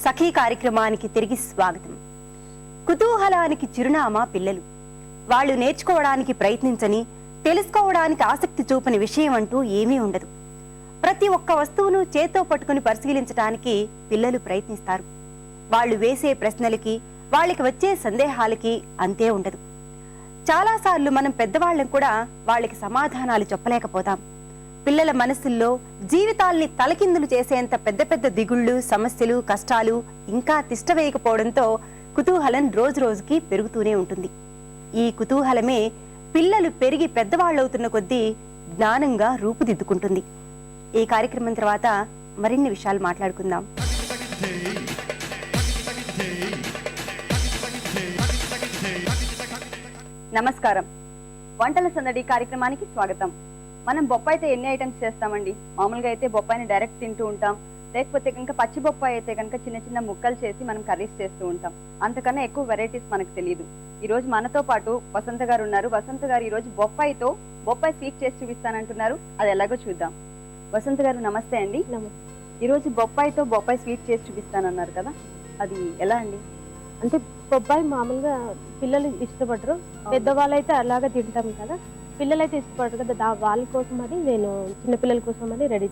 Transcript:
సఖీ కార్యక్రమానికి తిరిగి స్వాగతం. కుతూహలానికి చిరునామా పిల్లలు. వాళ్ళు నేర్చుకోవడానికి ప్రయత్నించని, తెలుసుకోవడానికి ఆసక్తి చూపని విషయం అంటూ ఏమీ ఉండదు. ప్రతి ఒక్క వస్తువును చేత్తో పట్టుకుని పరిశీలించడానికి పిల్లలు ప్రయత్నిస్తారు. వాళ్ళు వేసే ప్రశ్నలకి, వాళ్ళకి వచ్చే సందేహాలకి అంతే ఉండదు. చాలాసార్లు మనం పెద్దవాళ్ళం కూడా వాళ్ళకి సమాధానాలు చెప్పలేకపోతాం. పిల్లల మనసుల్లో జీవితాల్ని తలకిందులు చేసేంత పెద్ద పెద్ద దిగుళ్ళు, సమస్యలు, కష్టాలు ఇంకా తిష్టవేయకపోవడంతో కుతూహలం రోజు రోజుకి పెరుగుతూనే ఉంటుంది. ఈ కుతూహలమే పిల్లలు పెరిగి పెద్దవాళ్ళవుతున్న కొద్దీ జ్ఞానంగా రూపుదిద్దుకుంటుంది. ఈ కార్యక్రమం తర్వాత మరిన్ని విషయాలు మాట్లాడుకుందాం. నమస్కారం. వంటల సందడి కార్యక్రమానికి స్వాగతం. మనం బొప్పాయితో ఎన్ని ఐటమ్స్ చేస్తామండి? మామూలుగా అయితే బొప్పాయిని డైరెక్ట్ తింటూ ఉంటాం, లేకపోతే కనుక పచ్చి బొప్పాయి అయితే కనుక చిన్న చిన్న ముక్కలు చేసి మనం కర్రీస్ చేస్తూ ఉంటాం. అంతకన్నా ఎక్కువ వెరైటీస్ మనకు తెలియదు. ఈ రోజు మనతో పాటు వసంత గారు ఉన్నారు. వసంత గారు ఈ రోజు బొప్పాయితో బొప్పాయి స్వీట్ చేసి చూపిస్తానంటున్నారు. అది ఎలాగో చూద్దాం. వసంత గారు నమస్తే అండి. నమస్తే. ఈ రోజు బొప్పాయితో బొప్పాయి స్వీట్ చేసి చూపిస్తానన్నారు కదా, అది ఎలా అండి? అంటే బొబ్బాయి మామూలుగా పిల్లలు ఇష్టపడరు, పెద్దవాళ్ళు అయితే అలాగే తింటాం కదా, పిల్లలు అయితే ఇష్టపడరు కదా, వాళ్ళ కోసం అని నేను చిన్నపిల్లల కోసం అని రెడీ